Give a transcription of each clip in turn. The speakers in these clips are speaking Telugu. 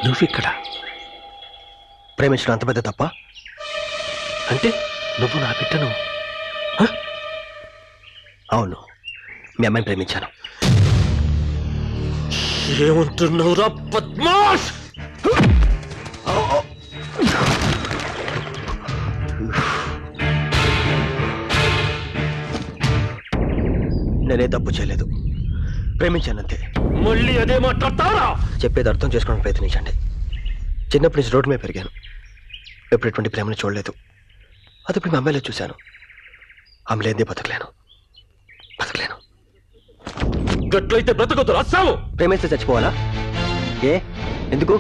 నువ్విక్కడ ప్రేమించడం అంత పెద్ద తప్ప? అంటే నువ్వు నా బిడ్డను? అవును, మీ అమ్మాయిని ప్రేమించాను. ఏమంటున్నావురా పద్మాష్? నేనే తప్పు చేయలేదు, ప్రేమించానంతే. మళ్ళీ అదే మాట్లాడతారా? చెప్పేది అర్థం చేసుకోవడానికి ప్రయత్నించండి. చిన్నప్పటి నుంచి రోడ్డు మీద పెరిగాను, ఎప్పుడు ఎటువంటి ప్రేమను చూడలేదు. అది ఇప్పుడు మా అమ్మాయిలో చూశాను. ఆమె లేదే బతకలేను. గట్లయితే బ్రతకొద్దు, రాస్తావు. ప్రేమిస్తే చచ్చిపోవాలా? ఏ ఎందుకు?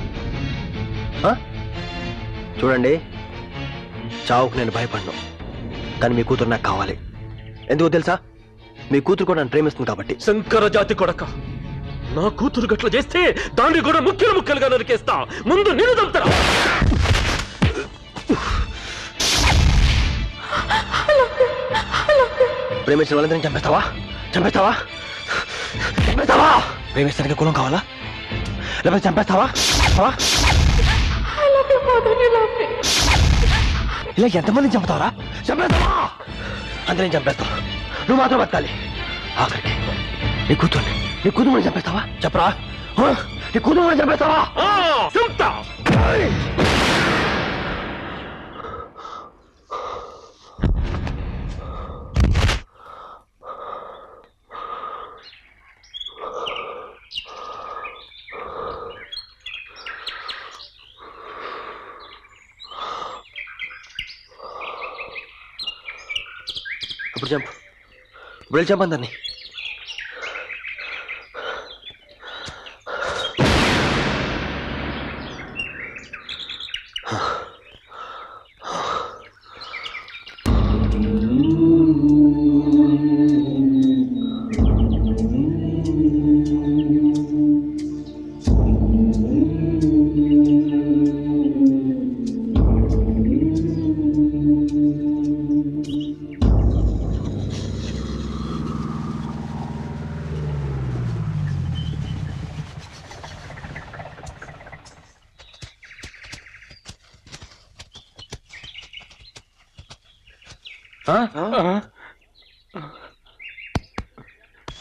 చూడండి, చావుకు నేను భయపడను, కానీ మీ కూతురు నాకు కావాలి. ఎందుకు తెలుసా? మీ కూతురు కూడా నన్ను ప్రేమిస్తుంది కాబట్టి. శంకర జాతి కొడక, నా కూతురు గట్ల చేస్తే దాన్ని కూడా ముక్కలు ముక్కలుగా నరికేస్తా. ముందు నేను చంపుతారా? ప్రేమించిన వాళ్ళందరినీ చంపేస్తావా? ప్రేమిస్తానికి కులం కావాలా? లేకపోతే చంపేస్తావా? ఇలా ఎంతమందిని చంపుతావరా? చంపేస్తావా? అందరిని చంపేస్తావా? నువ్వు మాత్రం బతకాలి. ఆఖరికి నీ కూతురు చంపేస్తావా? చెప్పరా, నీ కూతురు చంపేస్తావా? చంపుతా. ఇప్పుడు చంపు, ఇప్పుడు వెళ్ళి చంపందరినీ.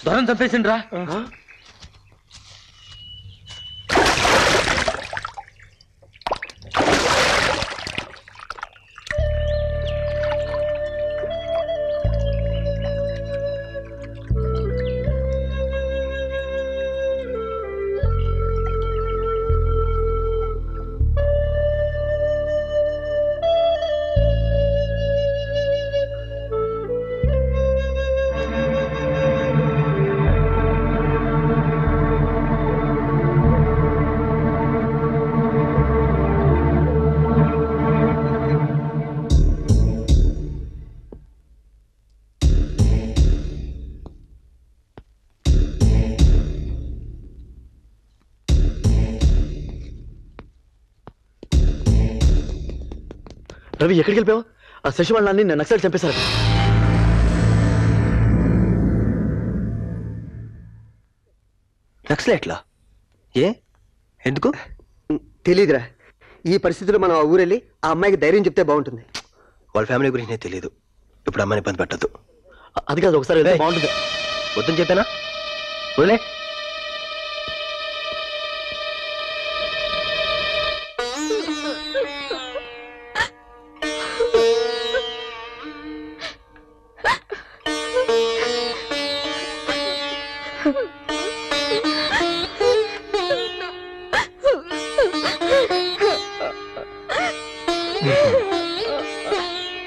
దొరం చంపేసిండ్రా. రవి ఎక్కడికి వెళ్ళిపోయావు? ఆ శశి వాళ్ళని నేను నక్సలైట్ చంపేశారు. నక్సలైట్లా? ఏ ఎందుకు తెలీదురా. ఈ పరిస్థితిలో మనం ఆ ఊరెళ్ళి ఆ అమ్మాయికి ధైర్యం చెప్తే బాగుంటుంది. వాళ్ళ ఫ్యామిలీ గురించి నాకు తెలియదు. ఇప్పుడు అమ్మాయిని ఇబ్బంది పెట్టద్దు. అది కాదు, ఒకసారి వెళ్తే బాగుంటుంది. వద్దని చెప్పానా? వదిలే.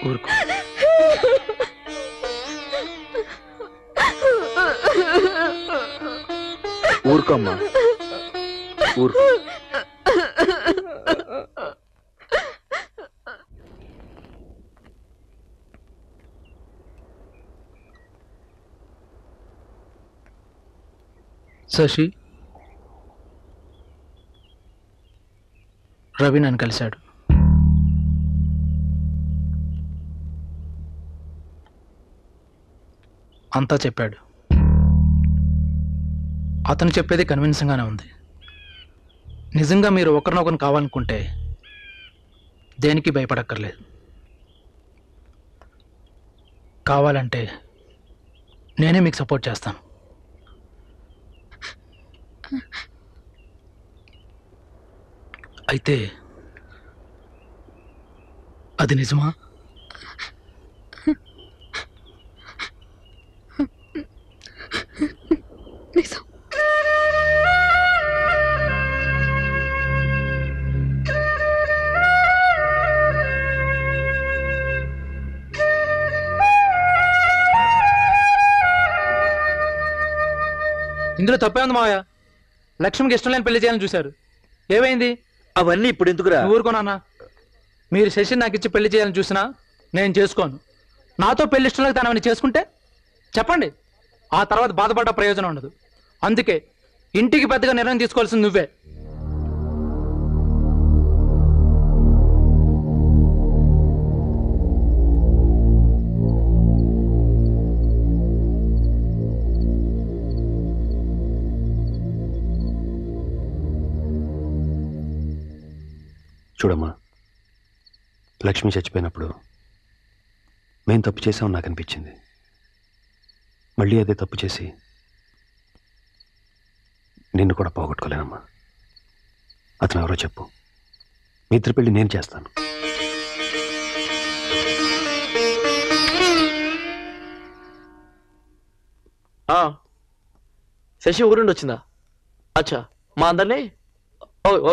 ఊరుకో. ఊరుకో అమ్మా, ఊరుకో. శశి, రవి నన్ను కలిశాడు. అంతా చెప్పాడు. అతను చెప్పేది కన్విన్సింగ్గానే ఉంది. నిజంగా మీరు ఒకరినొకరు కావాలనుకుంటే దేనికి భయపడక్కర్లేదు. కావాలంటే నేనే మీకు సపోర్ట్ చేస్తాను. అయితే అది నిజమా? నిజం. ఇందులో తప్పే ఉంది మావయ్య. లక్ష్మికి ఇష్టం లేని పెళ్లి చేయాలని చూశారు. ఏమైంది? అవన్నీ ఇప్పుడు ఎందుకురా? ఊరుకోనా? మీరు శశిని నాకు ఇచ్చి పెళ్లి చేయాలని చూసినా నేను చేసుకోను. నాతో పెళ్లి ఇష్టం లేక తను అవన్నీ చేసుకుంటే చెప్పండి, ఆ తర్వాత బాధపడ్డ ప్రయోజనం ఉండదు. అందుకే ఇంటికి పెద్దగా నిర్ణయం తీసుకోవాల్సింది నువ్వే. చూడమ్మా, లక్ష్మి చచ్చిపోయినప్పుడు మేం తప్పు చేసామని నాకు అనిపించింది. మళ్ళీ అదే తప్పు చేసి నిన్ను కూడా పోగొట్టుకోలేనమ్మా. అతను ఎవరో చెప్పు, మీ ఇద్దరి పెళ్ళి నేను చేస్తాను. శశి ఊరుండి వచ్చిందా? అచ్చా, మా అందరినీ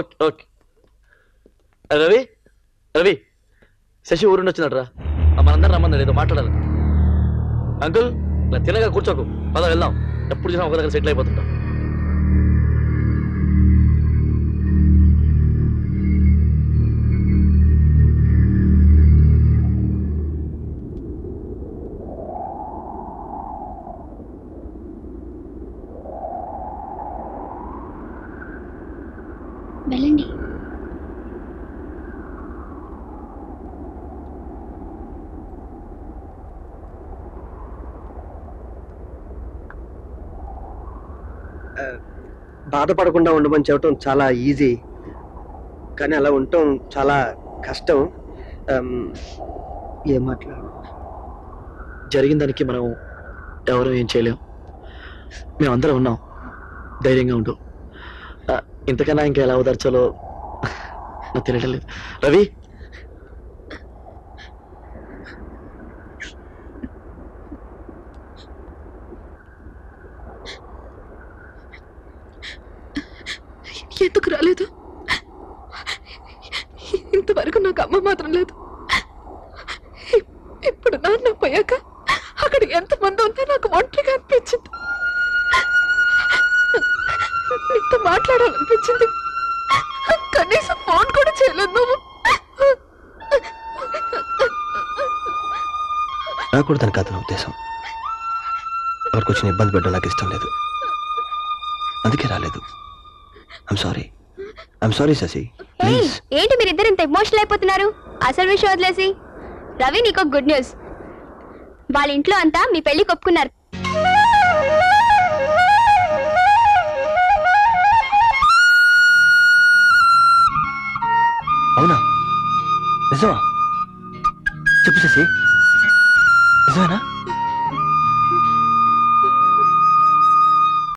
ఓకే ఓకే. రవి రవి శశి ఊరుండి వచ్చినట్రా, మనందరం రమ్మన్నాడు, ఏదో మాట్లాడాలి. అంకుల్, ఇలా తినగా కూర్చోకు, పద వెళ్దాం. ఎప్పుడు చూసినా ఒక దగ్గర సెటిల్ అయిపోతుంటా. వెళ్ళండి. బాధపడకుండా ఉండమని చెప్పడం చాలా ఈజీ, కానీ అలా ఉండటం చాలా కష్టం. ఏం మాట్లాడు? జరిగిన దానికి మనం ఎవరు ఏం చేయలేం. మేమందరం ఉన్నాం, ధైర్యంగా ఉండు. ఇంతకన్నా ఇంకా ఎలా ఓదార్చాలో నాకు తెలియటం లేదు. రవి, ఎందుకు రాలేదు? ఇంతవరకు నాకు అమ్మ మాత్రం లేదు. ఇప్పుడు నాన్న పోయాక అక్కడ ఎంతమంది ఉందో నాకు ఒంటరిగా అనిపించింది. నీతో మాట్లాడాలనిపించింది, కనీసం ఫోన్ కూడా చేయలేదు నువ్వు. నాకు కూడా తనకు అతని ఉద్దేశం. ఎవరికి వచ్చిన ఇబ్బంది పెట్టడం నాకు ఇష్టం లేదు, అందుకే రాలేదు. I'm sorry Shashi. ఏంటి మీరిద్దరు ఇంత ఎమోషనల్ అయిపోతున్నారు? అసలు విషయం వదిలేసి రవి నీకు గుడ్ న్యూస్. వాళ్ళ ఇంట్లో అంతా మీ పెళ్లి ఒప్పుకున్నారు. అవునా? నిజమా? చెప్పు శశి, నిజమేనా?